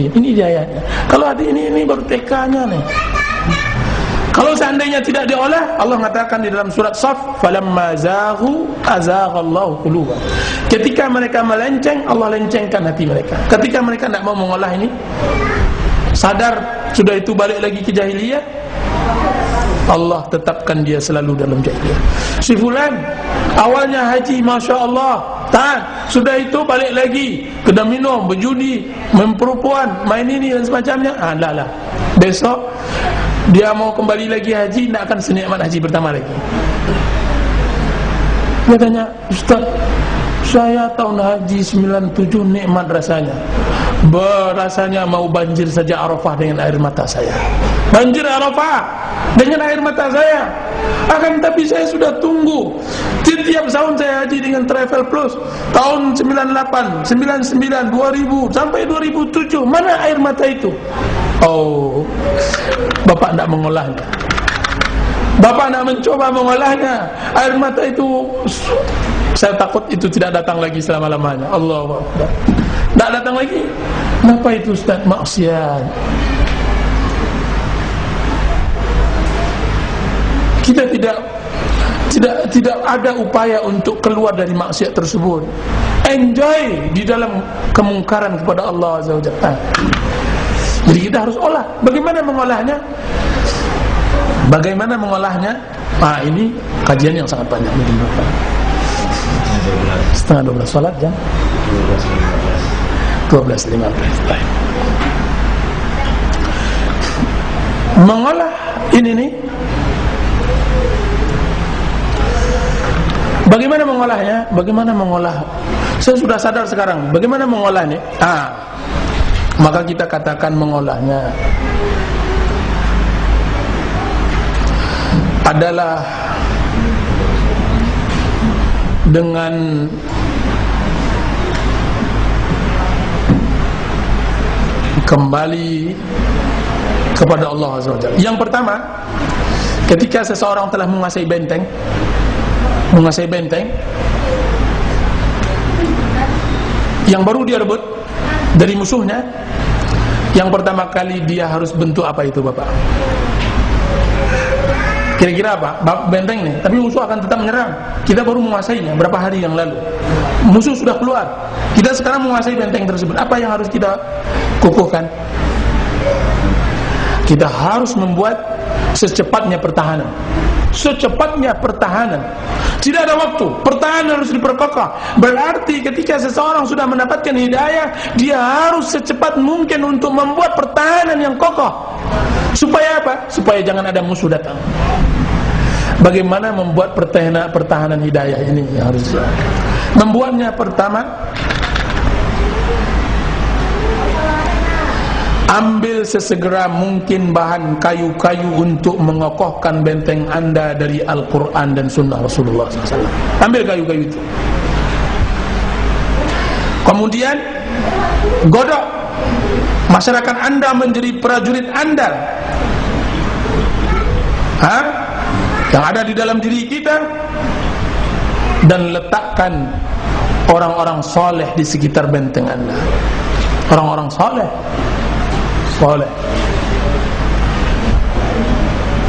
Ini hidayahnya. Kalau hati ini baru TK-nya nih. Kalau seandainya tidak diolah, Allah mengatakan di dalam surat Shaf, falamma zaghu azaghallahu qulubahum. Ketika mereka melenceng, Allah lencengkan hati mereka. Ketika mereka tidak mau mengolah ini, sadar sudah itu balik lagi ke jahiliyah, Allah tetapkan dia selalu dalam jahiliyah. Si fulan awalnya haji, masya Allah, taat, sudah itu balik lagi kena minum, berjudi, main perempuan, main ini dan semacamnya. Lah. Besok dia mau kembali lagi haji, tidak akan senikmat haji pertama lagi. Dia tanya, Ustaz, saya tahun haji 97 nikmat rasanya. Berasanya mau banjir saja Arafah dengan air mata saya. Banjir Arafah dengan air mata saya. Akan tapi saya sudah tunggu. Setiap tahun saya haji dengan Travel Plus. Tahun 98, 99, 2000 sampai 2007. Mana air mata itu? Oh, Bapak tidak mengolahnya. Bapak tidak mencoba mengolahnya. Air mata itu, saya takut itu tidak datang lagi selama-lamanya. Allahu Akbar. Tak datang lagi. Kenapa itu Ustaz? Maksiat. Kita tidak ada upaya untuk keluar dari maksiat tersebut. Enjoy di dalam kemungkaran kepada Allah Azza wa Jalla. Jadi kita harus olah. Bagaimana mengolahnya? Bagaimana mengolahnya? Ini kajian yang sangat panjang. Setengah 12 salat jam 12.15. Mengolah ini nih. Bagaimana mengolahnya? Bagaimana mengolah? Saya sudah sadar sekarang. Bagaimana mengolahnya? Maka kita katakan mengolahnya adalah dengan kembali kepada Allah Azza wa Jalla. Yang pertama, ketika seseorang telah menguasai benteng yang baru dia rebut dari musuhnya, yang pertama kali dia harus bentuk apa itu Bapak? Kira-kira apa? Benteng nih, tapi musuh akan tetap menyerang. Kita baru menguasainya berapa hari yang lalu. Musuh sudah keluar. Kita sekarang menguasai benteng tersebut. Apa yang harus kita kukuhkan? Kita harus membuat secepatnya pertahanan. Secepatnya pertahanan. Tidak ada waktu. Pertahanan harus diperkokoh. Berarti ketika seseorang sudah mendapatkan hidayah, dia harus secepat mungkin untuk membuat pertahanan yang kokoh. Supaya apa? Supaya jangan ada musuh datang. Bagaimana membuat pertahanan hidayah ini yang harus membuatnya? Pertama, ambil sesegera mungkin bahan kayu-kayu untuk mengokohkan benteng Anda dari Al-Quran dan Sunnah Rasulullah SAW. Ambil kayu-kayu itu. Kemudian godok masyarakat Anda menjadi prajurit andal, yang ada di dalam diri kita, dan letakkan orang-orang soleh di sekitar benteng Anda. Orang-orang soleh.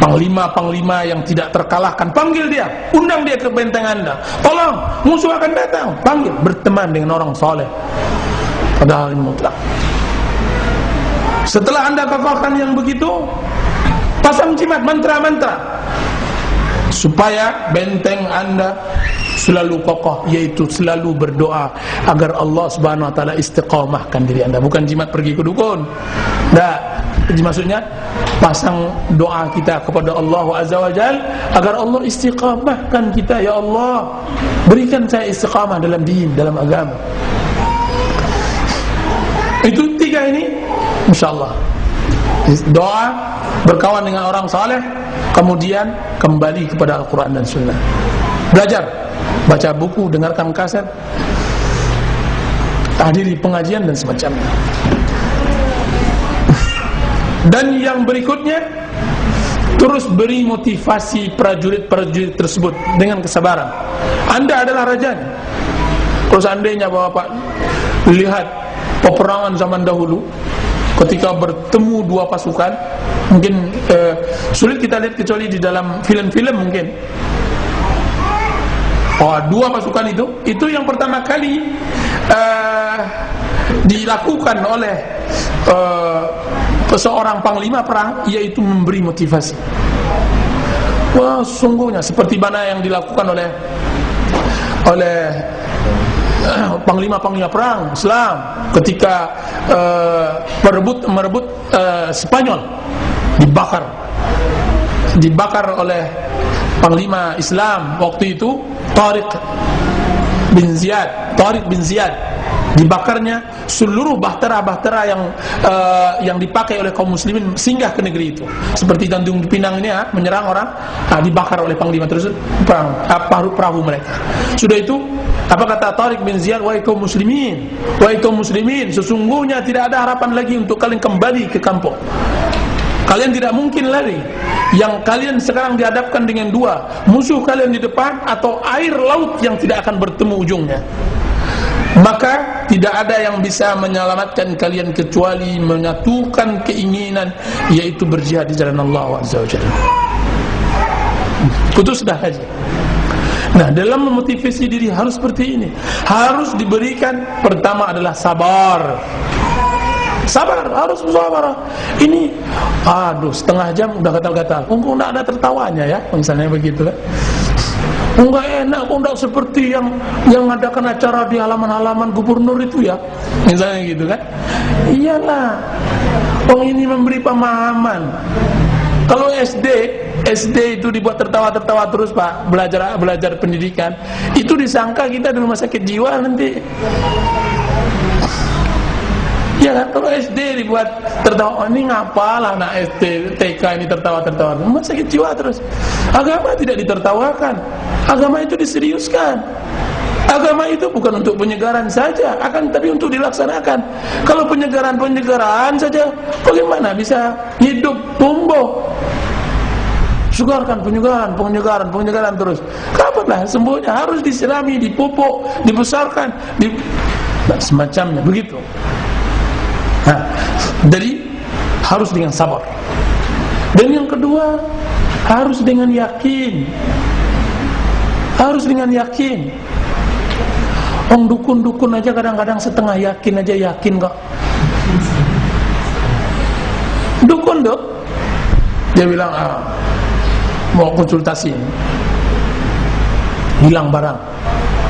Panglima-panglima yang tidak terkalahkan, panggil dia, undang dia ke benteng Anda. Tolong, musuh akan datang. Panggil, berteman dengan orang soleh. Padahal ini mutlak. Setelah Anda kokohkan yang begitu, pasang jimat, mantra-mantra, supaya benteng Anda selalu kokoh, yaitu selalu berdoa agar Allah Subhanahu wa taala istiqamahkan diri Anda. Bukan jimat pergi ke dukun. Maksudnya pasang doa kita kepada Allah Azza wa Jalla agar Allah istiqamahkan kita. Ya Allah, berikan saya istiqamah dalam din, dalam agama. Itu tiga ini, insyaallah. Doa, berkawan dengan orang saleh, kemudian kembali kepada Al-Quran dan Sunnah. Belajar, baca buku, dengarkan kaset, hadiri pengajian dan semacamnya. Dan yang berikutnya, terus beri motivasi prajurit-prajurit tersebut dengan kesabaran. Anda adalah rajanya. Kalau seandainya Bapak lihat peperangan zaman dahulu, ketika bertemu dua pasukan, mungkin sulit kita lihat kecuali di dalam film-film mungkin. Dua pasukan itu yang pertama kali dilakukan oleh seorang panglima perang, yaitu memberi motivasi. Wah, sungguhnya seperti mana yang dilakukan oleh panglima-panglima perang Islam ketika merebut Spanyol, dibakar oleh panglima Islam waktu itu Tariq bin Ziyad, dibakarnya seluruh bahtera-bahtera yang dipakai oleh kaum muslimin singgah ke negeri itu. Seperti Tanjung Pinang ini menyerang orang, dibakar oleh panglima tersebut perahu mereka. Sudah itu, apa kata Tariq bin Ziyad? Wahai kaum muslimin, sesungguhnya tidak ada harapan lagi untuk kalian kembali ke kampung. Kalian tidak mungkin lari. Yang kalian sekarang dihadapkan dengan dua, musuh kalian di depan atau air laut yang tidak akan bertemu ujungnya. Maka tidak ada yang bisa menyelamatkan kalian kecuali menyatukan keinginan, yaitu berjihad di jalan Allah Azza wa Jalla. Putus dah saja. Nah, dalam memotivasi diri harus seperti ini. Harus diberikan, pertama adalah sabar, harus sabar. Ini setengah jam udah gatal-gatal. Engkau enggak ada tertawanya ya, misalnya begitu kan. Enggak enak, enggak seperti yang mengadakan acara di halaman-halaman gubernur itu ya, misalnya gitu kan. Iyalah, ini memberi pemahaman. Kalau SD itu dibuat tertawa terus Pak, belajar pendidikan, itu disangka kita di rumah sakit jiwa nanti. Ya kan, kalau SD dibuat tertawa, ini ngapalah anak SD, TK ini tertawa, rumah sakit jiwa terus. Agama tidak ditertawakan, agama itu diseriuskan. Agama itu bukan untuk penyegaran saja, tapi untuk dilaksanakan. Kalau penyegaran saja, bagaimana bisa hidup, tumbuh? Sugarkan penyegaran terus. Kapanlah sembuhnya? Harus disilami, dipupuk, dibesarkan, semacamnya begitu. Jadi harus dengan sabar. Dan yang kedua, harus dengan yakin. Dukun aja kadang-kadang setengah yakin kok. Dukun dia bilang mau konsultasi, bilang barang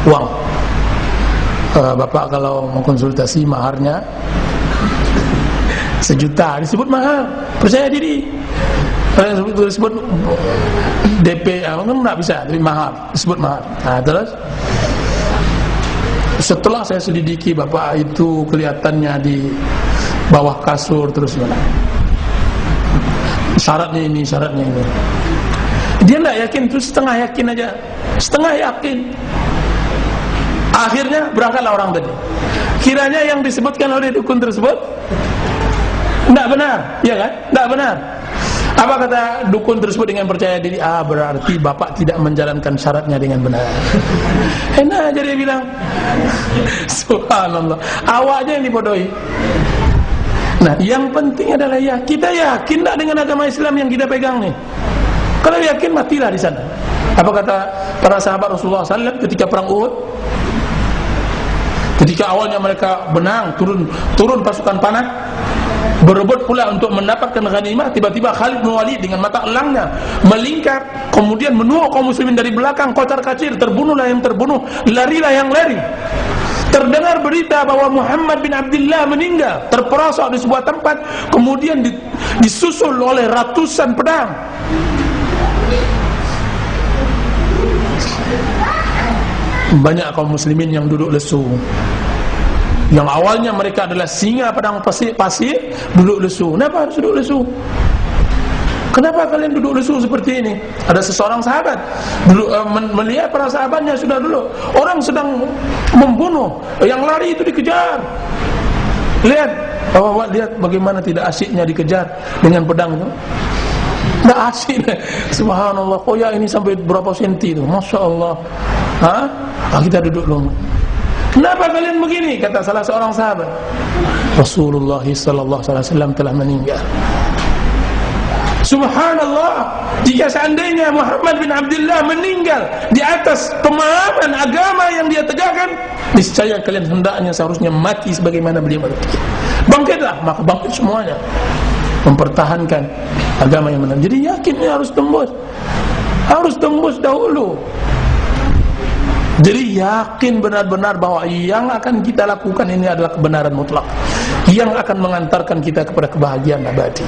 uang. Bapak kalau mau konsultasi maharnya 1 juta, disebut mahal, percaya diri. Disebut DP, kan enggak bisa, tapi mahal, disebut mahal. Terus setelah saya selidiki, bapak itu kelihatannya di bawah kasur terus mana. Syaratnya ini. Dia enggak yakin, terus setengah yakin. Akhirnya berangkatlah orang tadi. Kiranya yang disebutkan oleh dukun tersebut tidak benar, ya kan? Tidak benar. Apa kata dukun tersebut dengan percaya diri? Berarti bapak tidak menjalankan syaratnya dengan benar. Enak aja dia bilang. Subhanallah. Awaknya yang dibodohi. Nah, yang penting adalah kita yakin tak dengan agama Islam yang kita pegang nih. Kalau yakin, matilah di sana. Apa kata para sahabat Rasulullah SAW ketika perang Uhud? Ketika awalnya mereka menang, turun pasukan panah, berebut pula untuk mendapatkan ghanimah, tiba-tiba Khalid bin Walid dengan mata elangnya melingkar, kemudian menua kaum muslimin dari belakang, kocar-kacir, terbunuhlah yang terbunuh, larilah yang lari. Terdengar berita bahwa Muhammad bin Abdullah meninggal, terperosok di sebuah tempat, kemudian disusul oleh ratusan pedang. Banyak kaum muslimin yang duduk lesu. Yang awalnya mereka adalah singa padang pasir, duduk lesu. Kenapa harus duduk lesu? Kenapa kalian duduk lesu seperti ini? Ada seseorang sahabat melihat para sahabatnya sudah dulu. Orang sedang membunuh, yang lari itu dikejar. Lihat bagaimana tidak asyiknya dikejar dengan pedang itu. Tidak asyik. Subhanallah. Ini sampai berapa senti itu? Masya Allah. Kita duduk dulu. Kenapa kalian begini? Kata salah seorang sahabat. Rasulullah sallallahu alaihi wasallam telah meninggal. Subhanallah, jika seandainya Muhammad bin Abdullah meninggal di atas pemahaman agama yang dia tegakkan, niscaya kalian hendaknya seharusnya mati sebagaimana beliau mati. Bangkitlah, maka bangkit semuanya mempertahankan agama yang benar. Jadi yakinnya harus tembus dahulu. Jadi yakin benar-benar bahwa yang akan kita lakukan ini adalah kebenaran mutlak, yang akan mengantarkan kita kepada kebahagiaan abadi.